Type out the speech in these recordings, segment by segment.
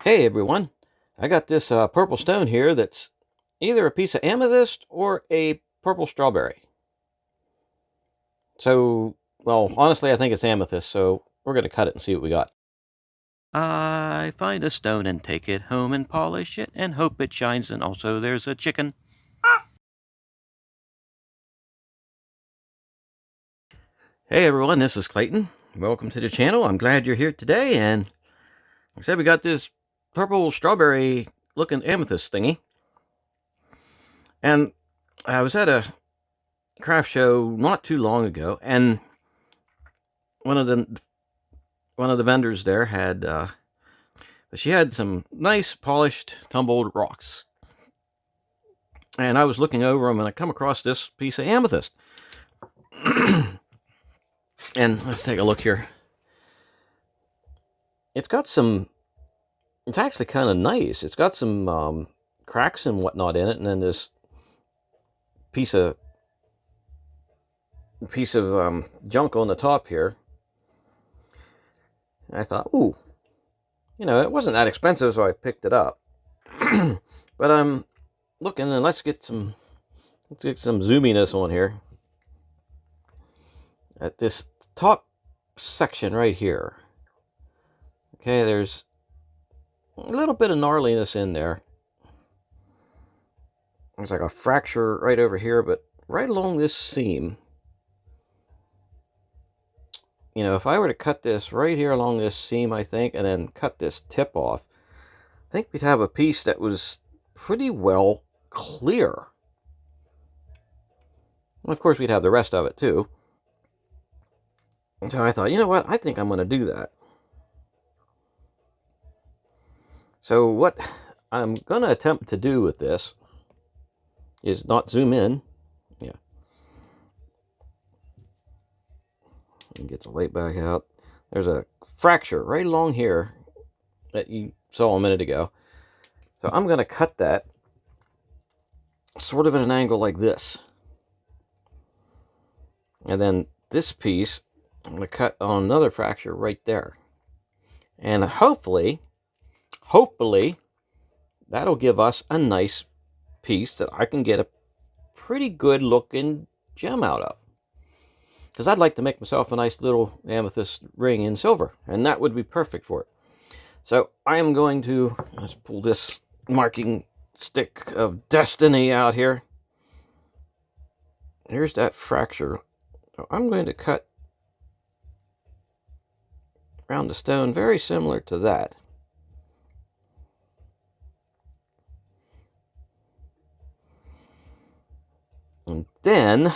Hey everyone, I got this purple stone here that's either a piece of amethyst or a purple strawberry. So, well, honestly, I think it's amethyst, so we're going to cut it and see what we got. I find a stone and take it home and polish it and hope it shines, and also there's a chicken. Hey everyone, this is Clayton. Welcome to the channel. I'm glad you're here today, and like I said, we got this purple strawberry looking amethyst thingy. And I was at a craft show not too long ago, and one of the vendors there had she had some nice polished tumbled rocks, and I was looking over them and I come across this piece of amethyst. And let's take a look here. It's actually kind of nice. It's got some cracks and whatnot in it, and then this piece of junk on the top here. And I thought, ooh, it wasn't that expensive, so I picked it up. But I'm looking, and let's get some zoominess on here at this top section right here. Okay, there's a little bit of gnarliness in there. There's like a fracture right over here, but right along this seam, if I were to cut this right here along this seam, I think, and then cut this tip off, I think we'd have a piece that was pretty well clear. Of course, we'd have the rest of it too. So I thought, you know what? I think I'm going to do that. So what I'm going to attempt to do with this is not zoom in. Yeah. And get the light back out. There's a fracture right along here that you saw a minute ago. So I'm going to cut that sort of at an angle like this. And then this piece, I'm going to cut on another fracture right there. And hopefully, that'll give us a nice piece that I can get a pretty good looking gem out of. Because I'd like to make myself a nice little amethyst ring in silver, and that would be perfect for it. So I am going to, let's pull this marking stick of destiny out here. Here's that fracture. So I'm going to cut around the stone very similar to that. And then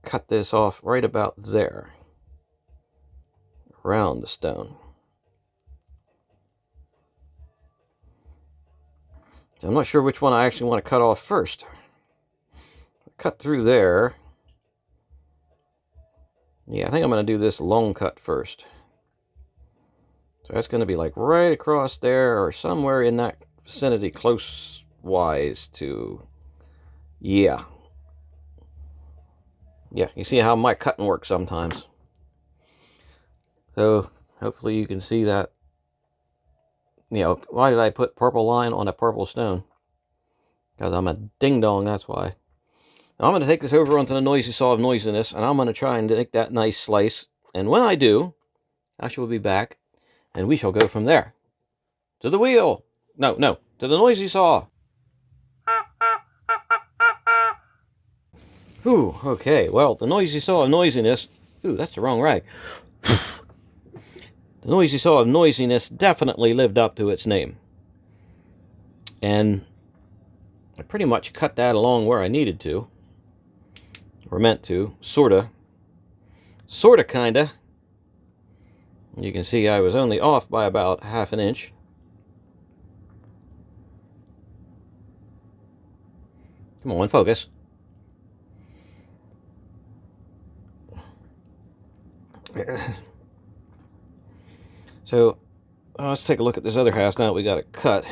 cut this off right about there, around the stone. So I'm not sure which one I actually want to cut off first. Cut through there. Yeah, I think I'm going to do this long cut first. So that's going to be like right across there, or somewhere in that vicinity, close wise to, yeah, you see how my cutting works sometimes. So hopefully you can see that. Why did I put purple line on a purple stone? Because I'm a ding-dong, that's why. Now I'm going to take this over onto the noisy saw of noisiness, and I'm going to try and make that nice slice. And when I do, I shall be back, and we shall go from there. To the wheel! No, to the noisy saw! Whew, okay, well, the noisy saw of noisiness... Ooh, that's the wrong rag. The noisy saw of noisiness definitely lived up to its name. And I pretty much cut that along where I needed to. Or meant to. Sorta, kinda. You can see I was only off by about half an inch. Come on, focus. So, let's take a look at this other house now that we got it cut.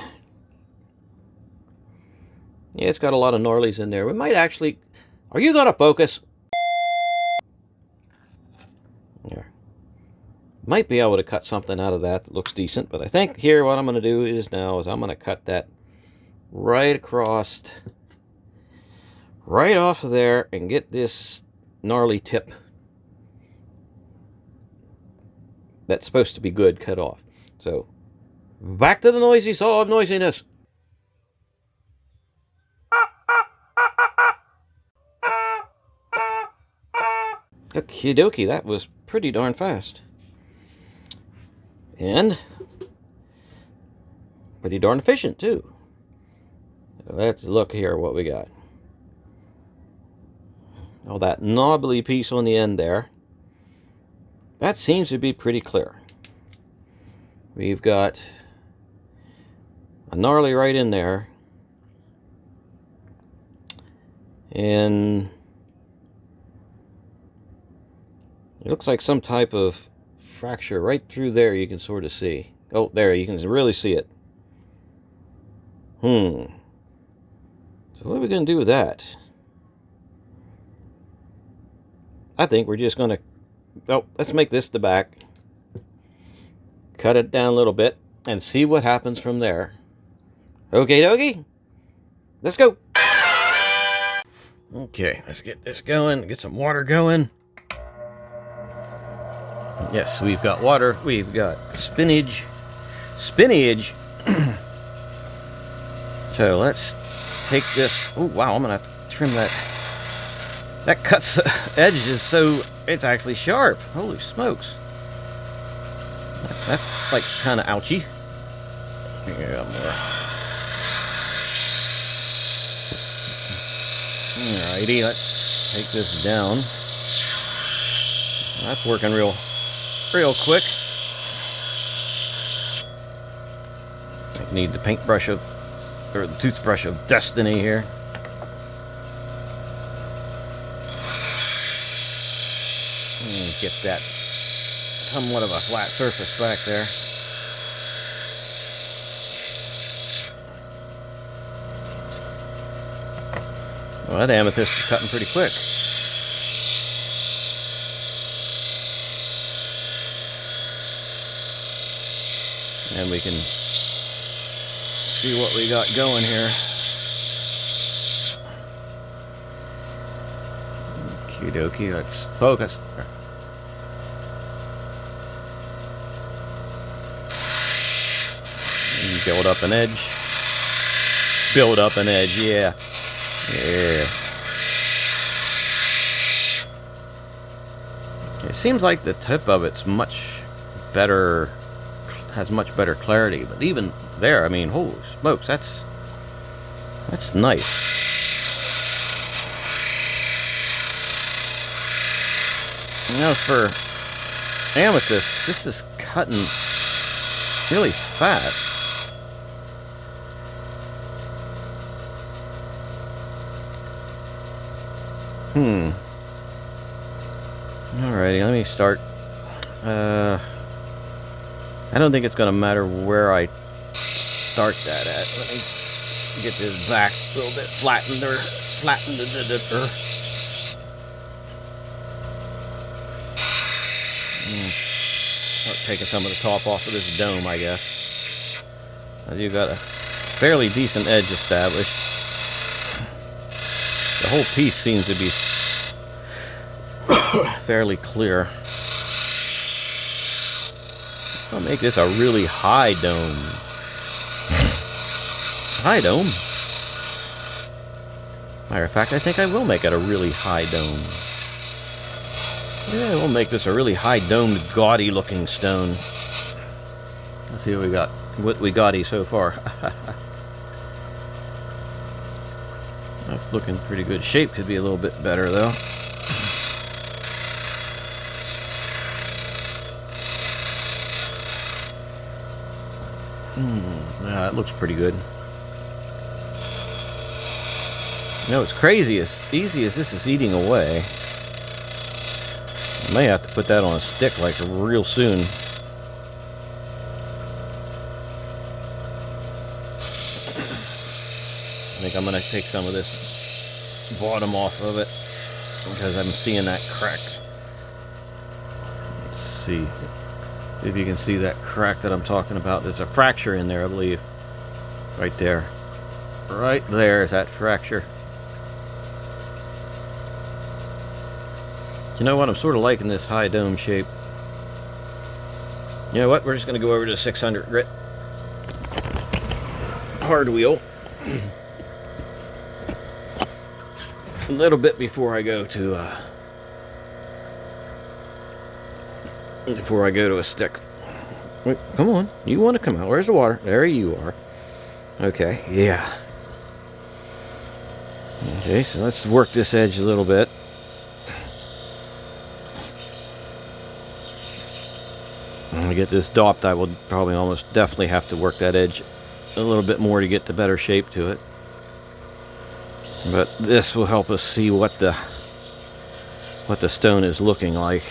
Yeah, it's got a lot of gnarlies in there. We might actually... Are you going to focus? There. Might be able to cut something out of that that looks decent, but I think here what I'm going to do is I'm going to cut that right across, right off of there, and get this gnarly tip that's supposed to be good cut off. So back to the noisy saw of noisiness. Okie dokie, that was pretty darn fast. And pretty darn efficient, too. Let's look here what we got. Oh, that knobbly piece on the end there. That seems to be pretty clear. We've got a gnarly right in there. And it looks like some type of fracture right through there you can sort of see. Oh, there, you can really see it. So what are we going to do with that? I think we're just going to... Oh, let's make this the back. Cut it down a little bit and see what happens from there. Okay, dokie. Let's go. Okay, let's get this going. Get some water going. Yes, we've got water. We've got spinach. Spinach. So let's take this. Oh, wow, I'm going to have to trim that. That cuts the edges so it's actually sharp. Holy smokes. That's like kind of ouchy. Here, got more. Alrighty, let's take this down. That's working real quick. I need the paintbrush or the toothbrush of destiny here. Get that somewhat of a flat surface back there. Well, that amethyst is cutting pretty quick. And we can see what we got going here. Okie dokie, let's focus. Build up an edge. Build up an edge, yeah. Yeah. It seems like the tip of it's much better, has much better clarity, but even there, I mean, holy smokes, that's nice. Now for amethyst, this is cutting really fast. Alrighty, let me start. I don't think it's going to matter where I start that at. Let me get this back a little bit flattened. Start taking some of the top off of this dome, I guess. Now you've got a fairly decent edge established. The whole piece seems to be fairly clear. I'll make this a really high dome. High dome? Matter of fact, I think I will make it a really high dome. Yeah, we'll make this a really high domed, gaudy looking stone. Let's see what we got so far. That's looking pretty good. Shape could be a little bit better though. It looks pretty good. You know, it's crazy. As easy as this is eating away, I may have to put that on a stick like real soon. I think I'm going to take some of this bottom off of it because I'm seeing that crack. Let's see. If you can see that crack that I'm talking about, there's a fracture in there, I believe. Right there. Right there is that fracture. You know what? I'm sort of liking this high dome shape. You know what? We're just going to go over to 600 grit hard wheel. A little bit before I go to a stick. Wait, come on. You want to come out. Where's the water? There you are. Okay, yeah. Okay, so let's work this edge a little bit. When I get this dopped, I will probably almost definitely have to work that edge a little bit more to get the better shape to it. But this will help us see what the stone is looking like.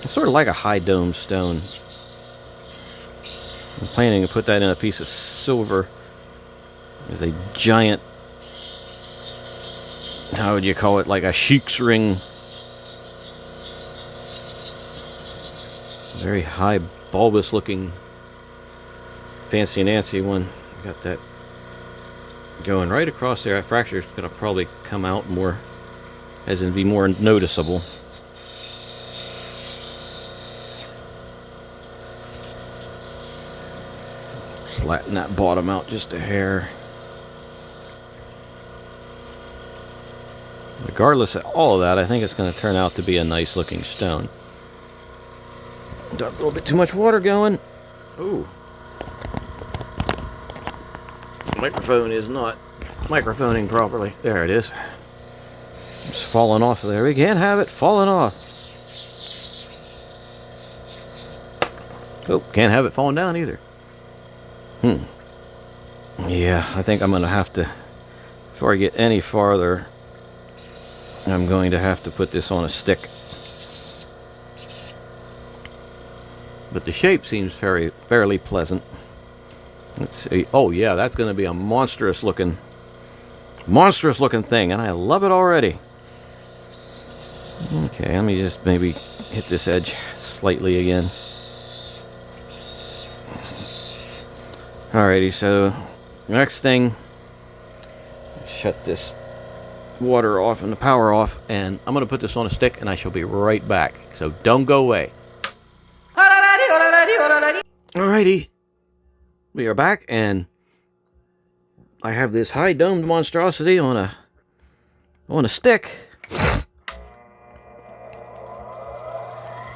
It's sort of like a high dome stone. I'm planning to put that in a piece of silver. There's a giant, how would you call it, like a sheik's ring. Very high, bulbous looking, fancy Nancy one. Got that going right across there. That fracture is going to probably come out more, as in be more noticeable. Flatten that bottom out just a hair. Regardless of all of that, I think it's going to turn out to be a nice looking stone. Got a little bit too much water going. Ooh. The microphone is not microphoning properly. There it is. It's falling off of there. We can't have it falling off. Oh, can't have it falling down either. Yeah, I think I'm going to have to, before I get any farther, I'm going to have to put this on a stick. But the shape seems fairly pleasant. Let's see. Oh yeah, that's going to be a monstrous looking thing, and I love it already. Okay, let me just maybe hit this edge slightly again. Alrighty, so next thing, shut this water off and the power off, and I'm going to put this on a stick, and I shall be right back. So don't go away. Alrighty, we are back, and I have this high domed monstrosity on a stick,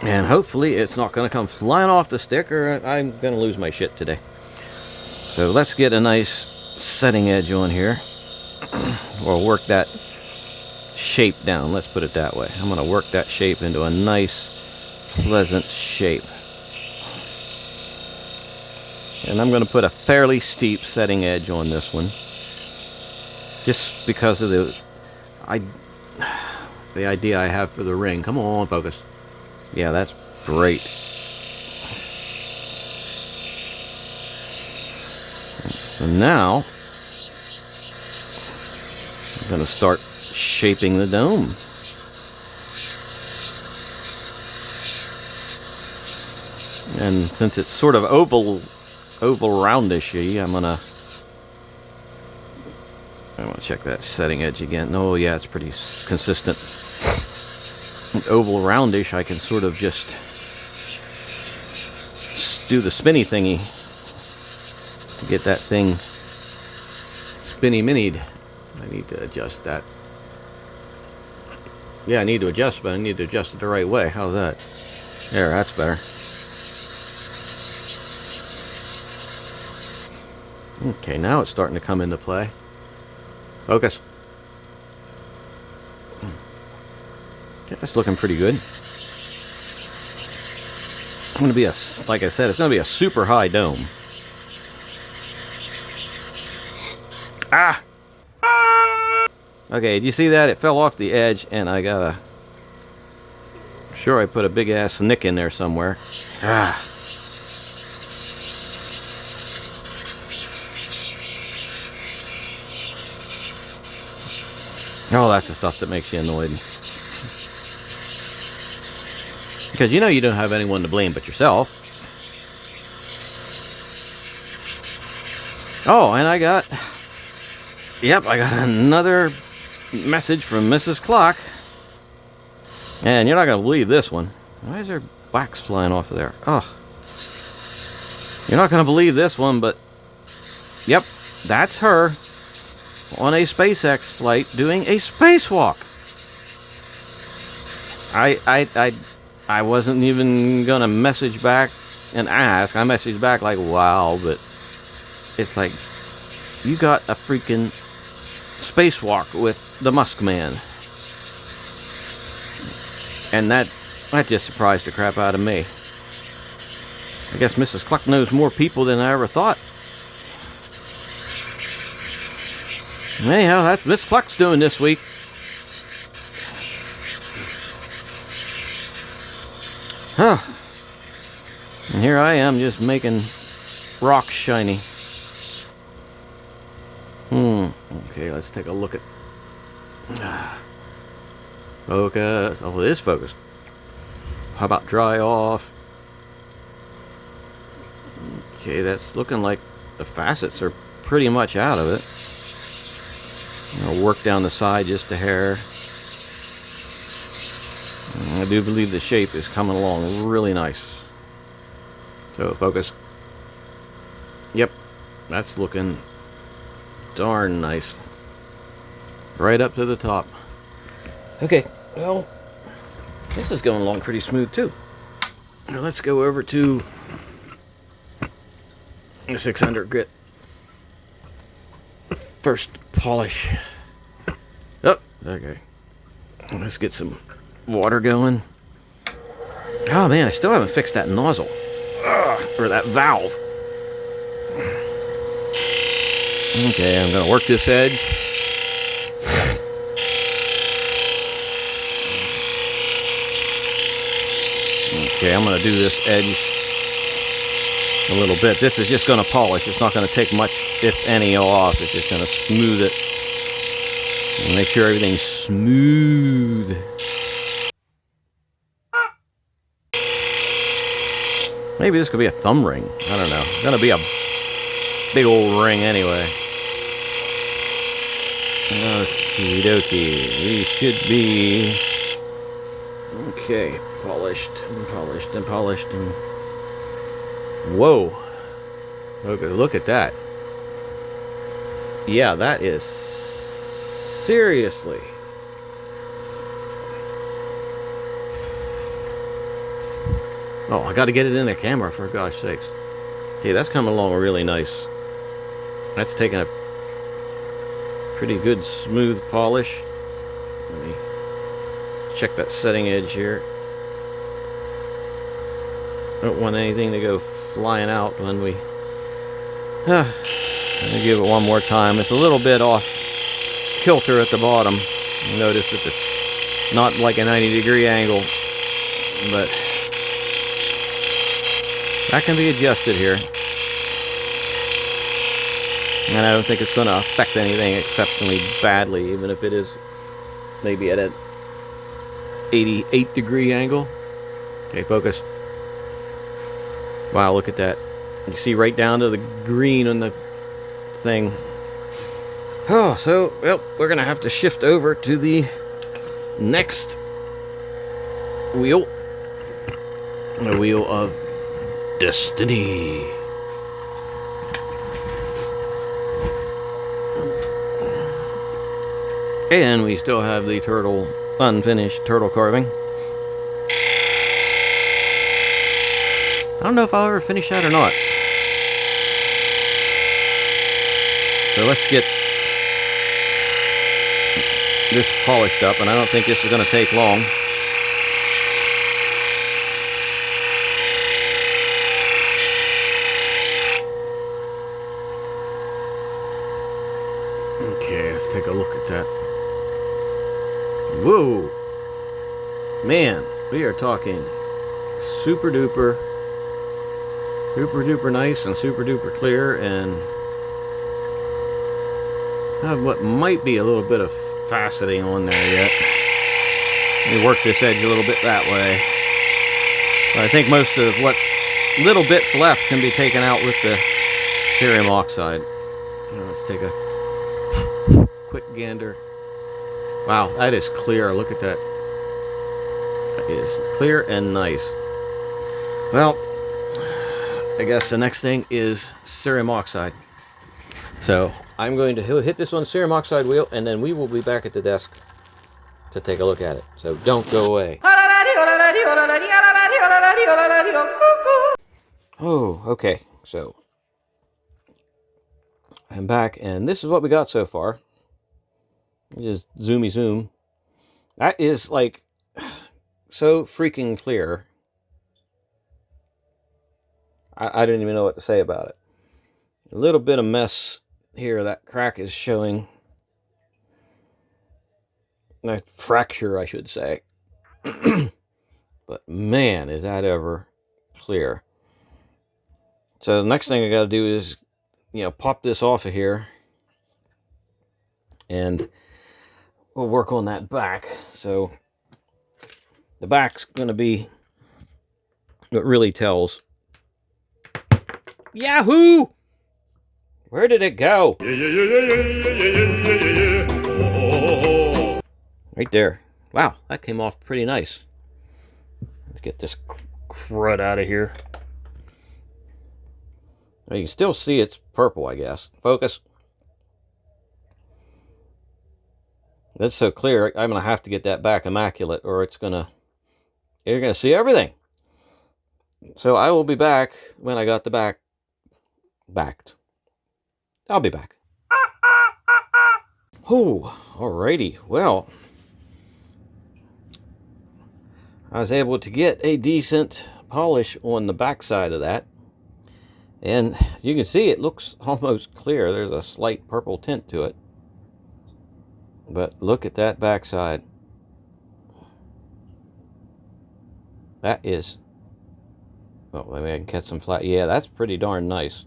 and hopefully it's not going to come flying off the stick, or I'm going to lose my shit today. So let's get a nice setting edge on here, or work that shape down. Let's put it that way. I'm going to work that shape into a nice, pleasant shape. And I'm going to put a fairly steep setting edge on this one, just because of the idea I have for the ring. Come on, focus. Yeah, that's great. So now I'm going to start shaping the dome. And since it's sort of oval roundish-y, I'm gonna check that setting edge again. Oh yeah, it's pretty consistent. Oval roundish, I can sort of just do the spinny thingy to get that thing spinny-minied. I need to adjust that. Yeah, I need to adjust, but I need to adjust it the right way. How's that? There, that's better. Okay, now it's starting to come into play. Focus. Okay, that's looking pretty good. It's going to be like I said, it's going to be a super high dome. Ah! Okay, did you see that? It fell off the edge, and I got I'm sure I put a big ass nick in there somewhere. Ah! Oh, that's the stuff that makes you annoyed. Because you know you don't have anyone to blame but yourself. Oh, and I got another message from Mrs. Clock. And you're not going to believe this one. Why is there wax flying off of there? Oh. You're not going to believe this one, but yep, that's her on a SpaceX flight doing a spacewalk. I wasn't even going to message back and ask. I messaged back like, wow, but it's like, you got a freaking spacewalk with the Musk Man. And that just surprised the crap out of me. I guess Mrs. Cluck knows more people than I ever thought. Anyhow, that's Miss Cluck's doing this week. Huh. And here I am just making rocks shiny. Okay, let's take a look at... Focus. Oh, it is focused. How about dry off? Okay, that's looking like the facets are pretty much out of it. I'll work down the side just a hair. I do believe the shape is coming along really nice. So, focus. Yep, that's looking darn nice. Right up to the top. Okay, well, this is going along pretty smooth too. Now let's go over to the 600 grit. First polish. Oh, okay. Let's get some water going. Oh man, I still haven't fixed that nozzle. Or that valve. Okay, I'm going to work this edge. Okay, I'm going to do this edge a little bit. This is just going to polish. It's not going to take much, if any, off. It's just going to smooth it. And make sure everything's smooth. Maybe this could be a thumb ring. I don't know. It's going to be a big old ring anyway. Okie dokie. We should be... Okay. Polished and polished and polished and... Whoa. Okay, look at that. Yeah, that is... Seriously. Oh, I got to get it in the camera, for gosh sakes. Okay, that's coming along really nice. That's taking a pretty good smooth polish. Let me check that setting edge here. Don't want anything to go flying out when we... Let me give it one more time. It's a little bit off kilter at the bottom. Notice that it's not like a 90-degree angle, but that can be adjusted here. And I don't think it's going to affect anything exceptionally badly, even if it is maybe at an 88-degree angle. Okay, focus. Wow, look at that. You see right down to the green on the thing. Oh, so, well, we're going to have to shift over to the next wheel. The wheel of destiny. And we still have the turtle, unfinished turtle carving. I don't know if I'll ever finish that or not. So let's get this polished up, and I don't think this is going to take long. Okay, let's take a look at that. Whoa! Man, we are talking super duper nice and super duper clear, and have what might be a little bit of faceting on there yet. Let me work this edge a little bit that way. But I think most of what's little bits left can be taken out with the cerium oxide. Let's take a quick gander. Wow, that is clear. Look at that. That is clear and nice. Well, I guess the next thing is cerium oxide. So I'm going to hit this on the cerium oxide wheel, and then we will be back at the desk to take a look at it. So don't go away. Oh, okay. So I'm back, and this is what we got so far. Just zoomy zoom. That is like so freaking clear. I didn't even know what to say about it. A little bit of mess here. That crack is showing. A fracture, I should say. But man, is that ever clear. So the next thing I got to do is, pop this off of here. And we'll work on that back. So the back's going to be what really tells. Yahoo! Where did it go? Right there. Wow, that came off pretty nice. Let's get this crud out of here. Well, you can still see it's purple, I guess. Focus. That's so clear, I'm going to have to get that back immaculate, or you're going to see everything. So I will be back when I got the back backed. I'll be back. Oh, alrighty. Well, I was able to get a decent polish on the back side of that. And you can see it looks almost clear. There's a slight purple tint to it. But look at that backside. That is... well, maybe I can catch some flat. Yeah, that's pretty darn nice.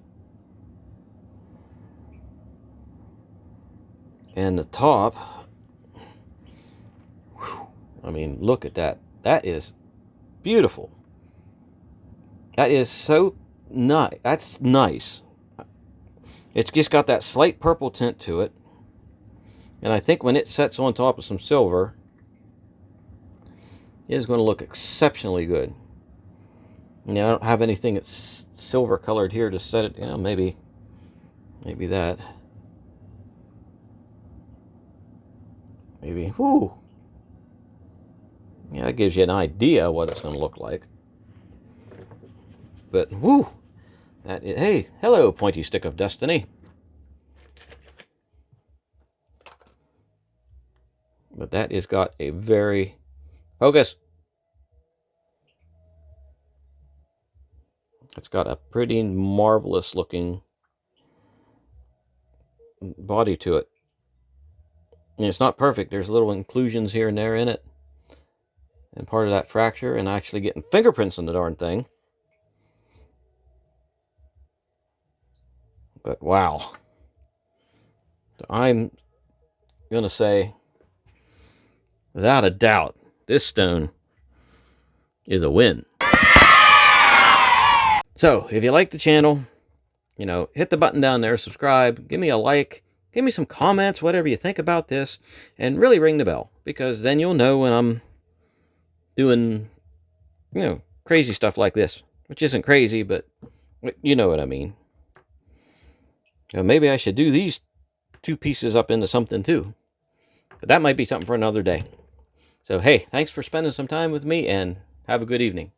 And the top... whew, I mean, look at that. That is beautiful. That is so nice. That's nice. It's just got that slight purple tint to it. And I think when it sets on top of some silver, it is going to look exceptionally good. Yeah, I don't have anything that's silver colored here to set it. Maybe that. Maybe. Whoo. Yeah, that gives you an idea what it's going to look like. But whoo. Hey, hello, pointy stick of destiny. But that has got a very... focus! It's got a pretty marvelous looking body to it. And it's not perfect. There's little inclusions here and there in it. And part of that fracture, and actually getting fingerprints on the darn thing. But wow. So I'm going to say, without a doubt, this stone is a win. So, if you like the channel, hit the button down there, subscribe, give me a like, give me some comments, whatever you think about this, and really ring the bell, because then you'll know when I'm doing, crazy stuff like this, which isn't crazy, but you know what I mean. Maybe I should do these two pieces up into something too, but that might be something for another day. So, hey, thanks for spending some time with me, and have a good evening.